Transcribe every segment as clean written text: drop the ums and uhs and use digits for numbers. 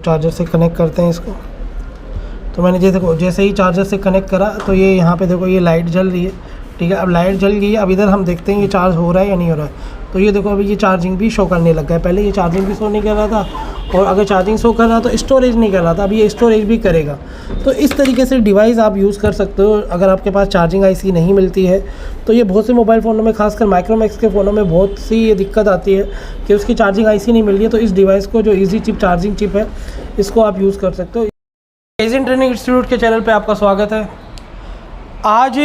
Charger से connect करते हैं इसको। तो मैंने जैसे ही चार्जर से कनेक्ट करा तो ये यहाँ पे देखो ये लाइट जल रही है, ठीक है। अब लाइट जल गई है, अब इधर हम देखते हैं ये चार्ज हो रहा है या नहीं हो रहा है। तो ये देखो अभी ये चार्जिंग भी शो करने लग गया है। पहले ये चार्जिंग भी शो नहीं कर रहा था, और अगर चार्जिंग शो कर रहा तो स्टोरेज नहीं कर रहा था, अभी ये स्टोरेज भी करेगा। तो इस तरीके से डिवाइस आप यूज़ कर सकते हो। अगर आपके पास चार्जिंग आईसी नहीं मिलती है तो ये बहुत से मोबाइल फ़ोनों में, खासकर माइक्रोमैक्स के फ़ोनों में बहुत सी ये दिक्कत आती है कि उसकी चार्जिंग आईसी नहीं मिल रही है। तो इस डिवाइस को, जो ईजी चिप चार्जिंग चिप है, इसको आप यूज़ कर सकते हो। एजेंट ट्रेनिंग इंस्टीट्यूट के चैनल पे आपका स्वागत है। आज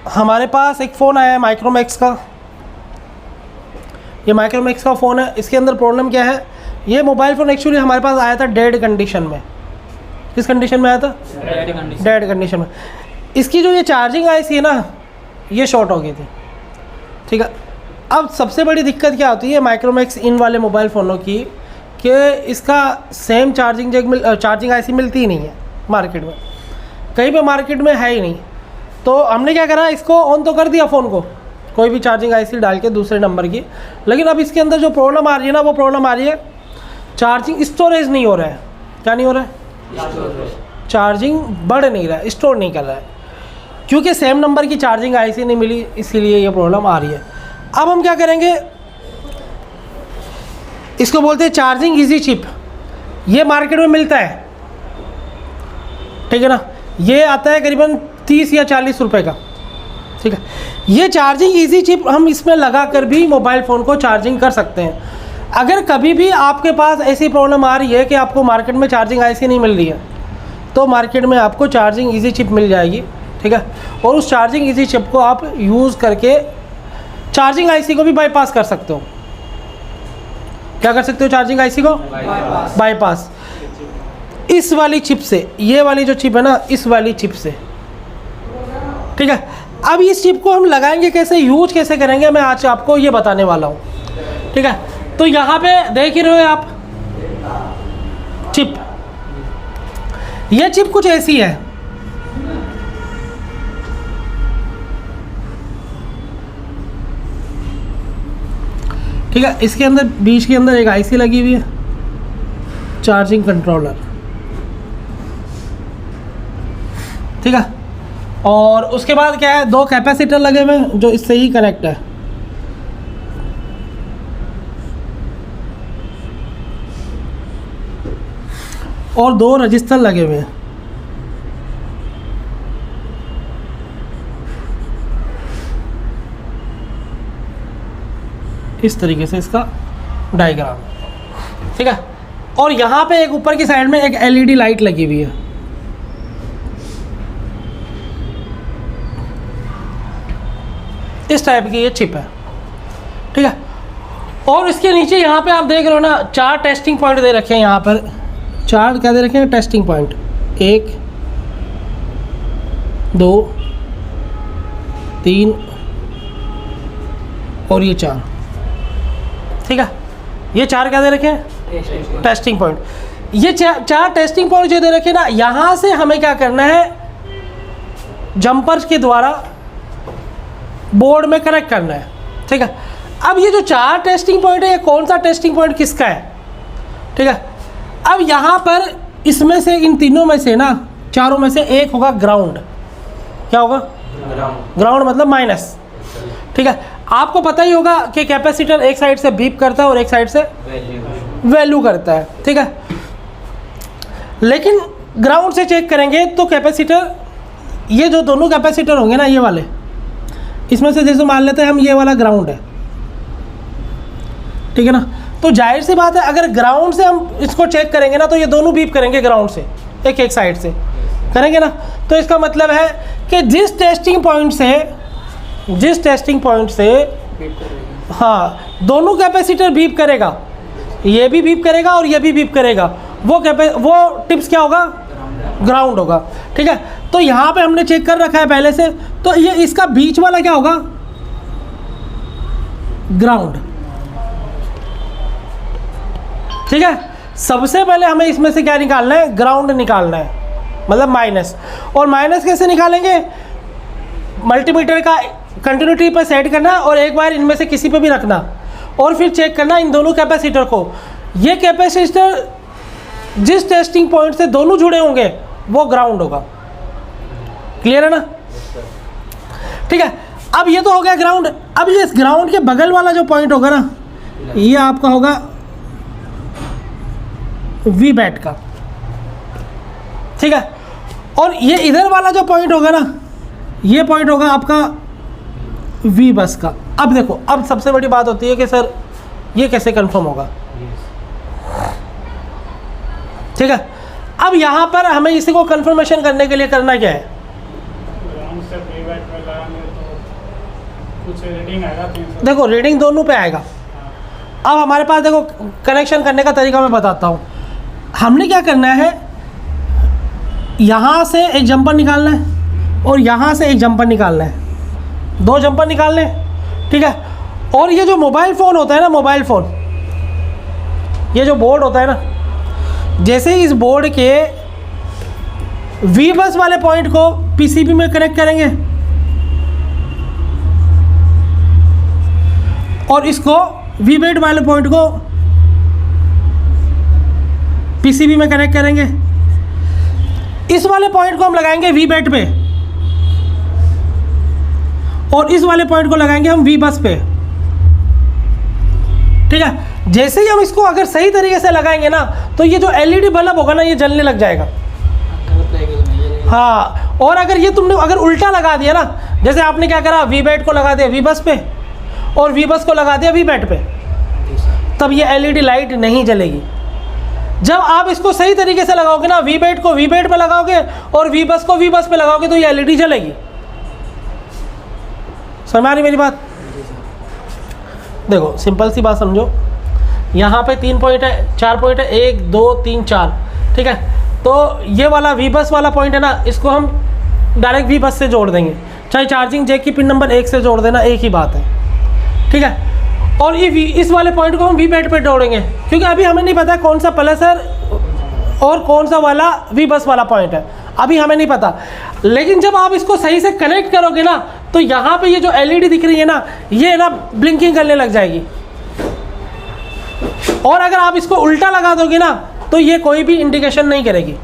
हमारे पास एक फ़ोन आया है माइक्रोमैक्स का। ये माइक्रोमैक्स का फ़ोन है। इसके अंदर प्रॉब्लम क्या है, ये मोबाइल फ़ोन एक्चुअली हमारे पास आया था डेड कंडीशन में। किस कंडीशन में आया था? डेड कंडीशन में। इसकी जो ये चार्जिंग आईसी है ना, ये शॉर्ट हो गई थी, ठीक है। अब सबसे बड़ी दिक्कत क्या होती है माइक्रोमैक्स इन वाले मोबाइल फ़ोनों की, कि इसका सेम चार्जिंग आईसी मिलती ही नहीं है मार्केट में, कहीं पे मार्केट में है ही नहीं। तो हमने क्या करा, इसको ऑन तो कर दिया फ़ोन को, कोई भी चार्जिंग आईसी डाल के दूसरे नंबर की, लेकिन अब इसके अंदर जो प्रॉब्लम आ रही है ना, वो प्रॉब्लम आ रही है चार्जिंग स्टोरेज नहीं हो रहा है। क्या नहीं हो रहा है? चार्जिंग बढ़ नहीं रहा है, स्टोर नहीं कर रहा है, क्योंकि सेम नंबर की चार्जिंग आईसी नहीं मिली, इसीलिए ये प्रॉब्लम आ रही है। अब हम क्या करेंगे, इसको बोलते हैं चार्जिंग इजी चिप। ये मार्केट में मिलता है, ठीक है ना। ये आता है करीबन 30 या 40 रुपए का, ठीक है। ये चार्जिंग इजी चिप हम इसमें लगा कर भी मोबाइल फ़ोन को चार्जिंग कर सकते हैं। अगर कभी भी आपके पास ऐसी प्रॉब्लम आ रही है कि आपको मार्केट में चार्जिंग आईसी नहीं मिल रही है, तो मार्केट में आपको चार्जिंग इजी चिप मिल जाएगी, ठीक है। और उस चार्जिंग इजी चिप को आप यूज़ करके चार्जिंग आईसी को भी बाईपास कर सकते हो। क्या कर सकते हो? चार्जिंग आईसी को बाईपास इस वाली चिप से, ये वाली जो चिप है ना, इस वाली चिप से, ठीक है। अब इस चिप को हम लगाएंगे कैसे, यूज कैसे करेंगे, मैं आज आपको ये बताने वाला हूँ, ठीक है। तो यहाँ पे देख ही रहे हो आप चिप, ये चिप कुछ ऐसी है, ठीक है। इसके अंदर बीच के अंदर एक आईसी लगी हुई है, चार्जिंग कंट्रोलर, ठीक है। और उसके बाद क्या है, 2 कैपेसिटर लगे हुए हैं जो इससे ही कनेक्ट है, और 2 रजिस्टर लगे हुए हैं। इस तरीके से इसका डायग्राम, ठीक है। और यहाँ पे एक ऊपर की साइड में एक एलईडी लाइट लगी हुई है, इस टाइप की ये चिप है, ठीक है। और इसके नीचे यहाँ पे आप देख रहे हो ना, 4 टेस्टिंग पॉइंट दे रखे हैं। यहाँ पर 4 क्या दे रखे हैं? टेस्टिंग पॉइंट, 1 2 3 और ये 4, ठीक है। ये 4 क्या दे रखे हैं? Testing point. ये 4 टेस्टिंग पॉइंट जो दे रखे हैं ना, यहाँ से हमें क्या करना है, जंपर्स के द्वारा बोर्ड में कनेक्ट करना है, ठीक है। अब ये जो 4 टेस्टिंग पॉइंट है, ये कौन सा टेस्टिंग पॉइंट किसका है, ठीक है। अब यहाँ पर इसमें से, इन तीनों में से ना, चारों में से एक होगा ग्राउंड। क्या होगा? ग्राउंड मतलब माइनस, ठीक है। आपको पता ही होगा कि कैपेसिटर एक साइड से बीप करता है और एक साइड से वैल्यू करता है, ठीक है। लेकिन ग्राउंड से चेक करेंगे तो कैपेसिटर, ये जो दोनों कैपेसिटर होंगे ना, ये वाले, इसमें से जैसे मान लेते हैं हम, ये वाला ग्राउंड है, ठीक है ना। तो जाहिर सी बात है, अगर ग्राउंड से हम इसको चेक करेंगे ना, तो ये दोनों बीप करेंगे ग्राउंड से, एक साइड से करेंगे ना। तो इसका मतलब है कि जिस टेस्टिंग पॉइंट से हाँ, दोनों कैपेसिटर बीप करेगा, ये भी बीप करेगा और ये भी बीप करेगा, वो टिप्स क्या होगा? ग्राउंड होगा, ठीक है। तो यहाँ पे हमने चेक कर रखा है पहले से, तो ये इसका बीच वाला क्या होगा? ग्राउंड, ठीक है। सबसे पहले हमें इसमें से क्या निकालना है? ग्राउंड निकालना है, मतलब माइनस। और माइनस कैसे निकालेंगे? मल्टीमीटर का कंटिन्यूटी पर सेट करना और एक बार इनमें से किसी पे भी रखना, और फिर चेक करना इन दोनों कैपेसिटर को। ये कैपेसिटर जिस टेस्टिंग पॉइंट से दोनों जुड़े होंगे वो ग्राउंड होगा। क्लियर है ना? ठीक है, अब ये तो हो गया ग्राउंड। अब ये इस ग्राउंड के बगल वाला जो पॉइंट होगा ना, ये आपका होगा वी बैट का। ठीक है, और ये इधर वाला जो पॉइंट होगा ना, ये पॉइंट होगा आपका वी बस का। अब देखो, अब सबसे बड़ी बात होती है कि सर ये कैसे कंफर्म होगा। ठीक है, अब यहाँ पर हमें इसी को कंफर्मेशन करने के लिए करना क्या है? देखो रीडिंग दोनों पे आएगा। अब हमारे पास देखो कनेक्शन करने का तरीका मैं बताता हूँ। हमने क्या करना है, यहाँ से एक जंपर निकालना है और यहाँ से एक जंपर निकालना है, 2 जंपर निकालने हैं। ठीक है, और ये जो मोबाइल फ़ोन होता है ना, मोबाइल फ़ोन, ये जो बोर्ड होता है ना, जैसे ही इस बोर्ड के वी बस वाले पॉइंट को पीसीबी में कनेक्ट करेंगे और इसको वी बेट वाले पॉइंट को पीसीबी में कनेक्ट करेंगे, इस वाले पॉइंट को हम लगाएंगे वी बेट पे और इस वाले पॉइंट को लगाएंगे हम वी बस पे। ठीक है, जैसे ही हम इसको अगर सही तरीके से लगाएंगे ना, तो ये जो एलईडी बल्ब होगा ना, ये जलने लग जाएगा। हाँ, और अगर ये तुमने अगर उल्टा लगा दिया ना, जैसे आपने क्या करा, वी बैट को लगा दिया वी बस पे और वी बस को लगा दिया वी बैट पे, तब ये एलईडी लाइट नहीं जलेगी। जब आप इसको सही तरीके से लगाओगे ना, वी बैट को वी बैट पे लगाओगे और वी बस को वी बस पे लगाओगे, तो ये एलईडी जलेगी। समझ में आ रही मेरी बात? देखो सिंपल सी बात समझो, यहाँ पे 3 पॉइंट है, 4 पॉइंट है, 1 2 3 4। ठीक है, तो ये वाला वी बस वाला पॉइंट है ना, इसको हम डायरेक्ट वी बस से जोड़ देंगे, चाहे चार्जिंग जैक की पिन नंबर 1 से जोड़ देना, एक ही बात है। ठीक है, और ये इस वाले पॉइंट को हम वी बैट पे जोड़ेंगे, क्योंकि अभी हमें नहीं पता कौन सा प्लस है और कौन सा वाला वी बस वाला पॉइंट है, अभी हमें नहीं पता। लेकिन जब आप इसको सही से कनेक्ट करोगे ना, तो यहाँ पे ये जो एलईडी दिख रही है ना, ये ना ब्लिंकिंग करने लग जाएगी। और अगर आप इसको उल्टा लगा दोगे ना, तो ये कोई भी इंडिकेशन नहीं करेगी।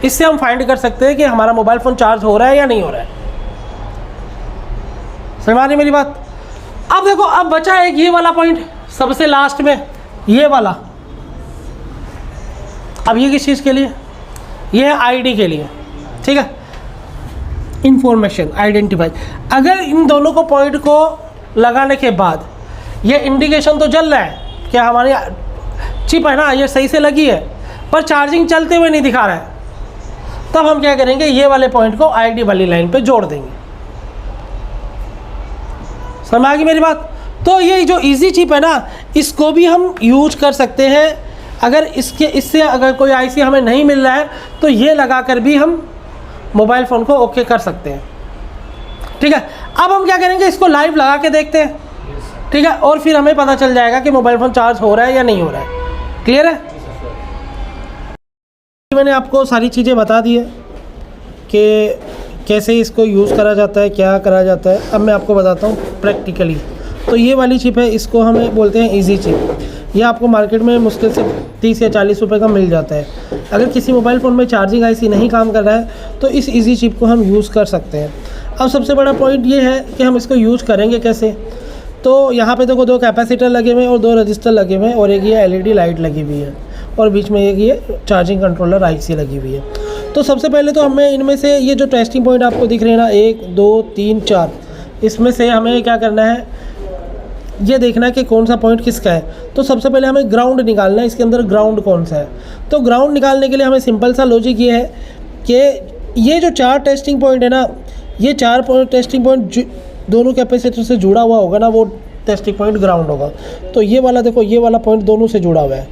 इससे हम फाइंड कर सकते हैं कि हमारा मोबाइल फ़ोन चार्ज हो रहा है या नहीं हो रहा है। समझ में आ रही मेरी बात? अब देखो, अब बचा एक ये वाला पॉइंट सबसे लास्ट में, ये वाला। अब ये किस चीज़ के लिए? ये है आईडी के लिए। ठीक है, इंफॉर्मेशन आइडेंटिफाई। अगर इन दोनों को पॉइंट को लगाने के बाद ये इंडिकेशन तो जल रहा है कि हमारी चिप है ना, ये सही से लगी है, पर चार्जिंग चलते हुए नहीं दिखा रहा है, तब हम क्या करेंगे, ये वाले पॉइंट को आईडी वाली लाइन पे जोड़ देंगे। समझ आ गई मेरी बात? तो ये जो इजी चिप है ना, इसको भी हम यूज कर सकते हैं। अगर इससे अगर कोई आईसी हमें नहीं मिल रहा है, तो ये लगाकर भी हम मोबाइल फ़ोन को ओके कर सकते हैं। ठीक है, अब हम क्या करेंगे, इसको लाइव लगा के देखते हैं। ठीक है, और फिर हमें पता चल जाएगा कि मोबाइल फ़ोन चार्ज हो रहा है या नहीं हो रहा है। क्लियर है? मैंने आपको सारी चीज़ें बता दी है कि कैसे इसको यूज़ करा जाता है, क्या करा जाता है। अब मैं आपको बताता हूँ प्रैक्टिकली। तो ये वाली चिप है, इसको हमें बोलते हैं इजी चिप। ये आपको मार्केट में मुश्किल से 30 या 40 रुपए का मिल जाता है। अगर किसी मोबाइल फ़ोन में चार्जिंग आईसी नहीं काम कर रहा है, तो इस इजी चिप को हम यूज़ कर सकते हैं। अब सबसे बड़ा पॉइंट ये है कि हम इसको यूज़ करेंगे कैसे। तो यहाँ पे देखो 2 कैपेसिटर लगे हुए हैं और 2 रजिस्टर लगे हुए हैं और एक ये एलईडी लाइट लगी हुई है और बीच में एक ये चार्जिंग कंट्रोलर आईसी लगी हुई है। तो सबसे पहले तो हमें इनमें से ये जो टेस्टिंग पॉइंट आपको दिख रहे हैं ना, 1 2 3 4, इसमें से हमें क्या करना है, ये देखना है कि कौन सा पॉइंट किसका है। तो सबसे पहले हमें ग्राउंड निकालना है, इसके अंदर ग्राउंड कौन सा है। तो ग्राउंड निकालने के लिए हमें सिंपल सा लॉजिक ये है कि ये जो 4 टेस्टिंग पॉइंट है ना, ये 4 टेस्टिंग पॉइंट दोनों कैपेसिटर से जुड़ा हुआ होगा ना, वो टेस्टिंग पॉइंट ग्राउंड होगा। तो ये वाला देखो, ये वाला पॉइंट दोनों से जुड़ा हुआ है।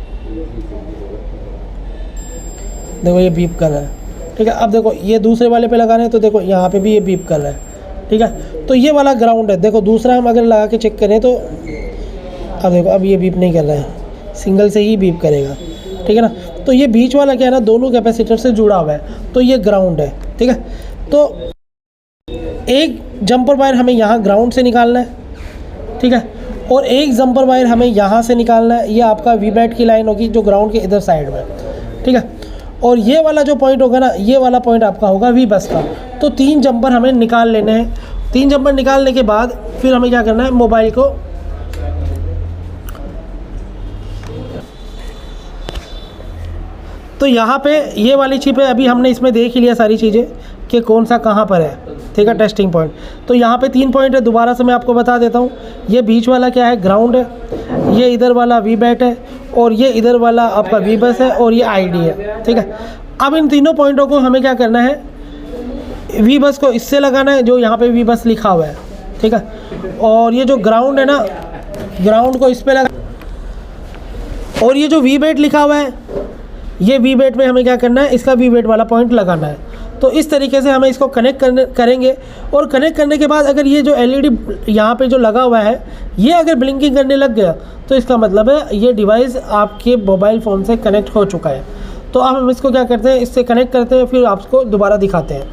देखो ये बीप कर रहा है। ठीक है, अब देखो ये दूसरे वाले पे लगाना है, तो देखो यहाँ पे भी ये बीप कर रहा है। ठीक है, तो ये वाला ग्राउंड है। देखो दूसरा हम अगर लगा के चेक करें तो अब देखो, अब ये बीप नहीं कर रहा है, सिंगल से ही बीप करेगा। ठीक है ना, तो ये बीच वाला क्या है ना, दोनों कैपेसिटर से जुड़ा हुआ है, तो ये ग्राउंड है। ठीक है, तो एक जंपर वायर हमें यहाँ ग्राउंड से निकालना है। ठीक है, और एक जंपर वायर हमें यहाँ से निकालना है। ये आपका वीबैट की लाइन होगी जो ग्राउंड के इधर साइड में, ठीक है। और ये वाला जो पॉइंट होगा ना, ये वाला पॉइंट आपका होगा वी बस का। तो 3 जंपर हमें निकाल लेने हैं। 3 जंपर निकालने के बाद फिर हमें क्या करना है, मोबाइल को तो यहाँ पे ये वाली चिप है। अभी हमने इसमें देख ही लिया सारी चीज़ें कि कौन सा कहाँ पर है, ठीक है, टेस्टिंग पॉइंट। तो यहाँ पे 3 पॉइंट है, दोबारा से मैं आपको बता देता हूँ। ये बीच वाला क्या है, ग्राउंड है, ये इधर वाला वीबैट है, और ये इधर वाला आपका वी बस है, और ये आईडी है, ठीक है। अब इन तीनों पॉइंटों को हमें क्या करना है, वी बस को इससे लगाना है जो यहाँ पे वी बस लिखा हुआ है, ठीक है। और ये जो ग्राउंड है ना, ग्राउंड को इस पर लगा, और ये जो वीबैट लिखा हुआ है, ये वीबैट में हमें क्या करना है, इसका वीबैट वाला पॉइंट लगाना है। तो इस तरीके से हमें इसको कनेक्ट करेंगे। और कनेक्ट करने के बाद अगर ये जो एलईडी यहाँ पे जो लगा हुआ है, ये अगर ब्लिंकिंग करने लग गया तो इसका मतलब है ये डिवाइस आपके मोबाइल फ़ोन से कनेक्ट हो चुका है। तो अब हम इसको क्या करते हैं, इससे कनेक्ट करते हैं, फिर आपको दोबारा दिखाते हैं।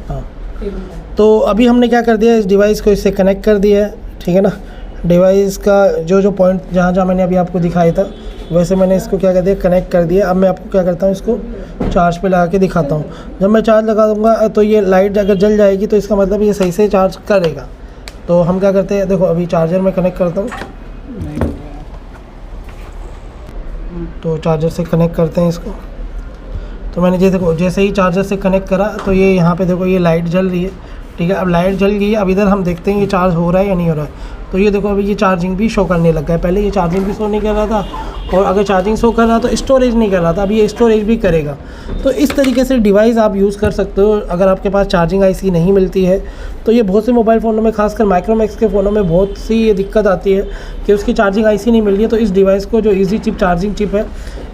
हाँ, तो अभी हमने क्या कर दिया, इस डिवाइस को इससे कनेक्ट कर दिया है, ठीक है ना। डिवाइस का जो पॉइंट जहाँ मैंने अभी आपको दिखाया था, वैसे मैंने इसको क्या कर दिया, कनेक्ट कर दिया। अब मैं आपको क्या करता हूँ, इसको चार्ज पे लगा के दिखाता हूँ। जब मैं चार्ज लगा दूँगा तो ये लाइट अगर जल जाएगी तो इसका मतलब ये सही से चार्ज करेगा। तो हम क्या करते हैं, देखो अभी चार्जर में कनेक्ट करता हूँ, तो चार्जर से कनेक्ट करते हैं इसको। तो मैंने देखो जैसे ही चार्जर से कनेक्ट करा तो ये यहाँ पे देखो ये लाइट जल रही है, ठीक है। अब लाइट जल गई है, अब इधर हम देखते हैं ये चार्ज हो रहा है या नहीं हो रहा है। तो ये देखो अभी ये चार्जिंग भी शो करने लग गया है। पहले ये चार्जिंग भी शो नहीं कर रहा था, और अगर चार्जिंग शो कर रहा तो स्टोरेज नहीं कर रहा था, अभी ये स्टोरेज भी करेगा। तो इस तरीके से डिवाइस आप यूज़ कर सकते हो। अगर आपके पास चार्जिंग आईसी नहीं मिलती है तो ये बहुत से मोबाइल फ़ोनों में, खासकर माइक्रोमैक्स के फ़ोनों में बहुत सी ये दिक्कत आती है कि उसकी चार्जिंग आईसी नहीं मिल रही है। तो इस डिवाइस को, जो ईजी चिप चार्जिंग चिप है,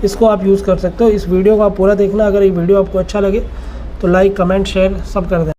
इसको आप यूज़ कर सकते हो। इस वीडियो को आप पूरा देखना। अगर ये वीडियो आपको अच्छा लगे तो लाइक, कमेंट, शेयर सब कर दें।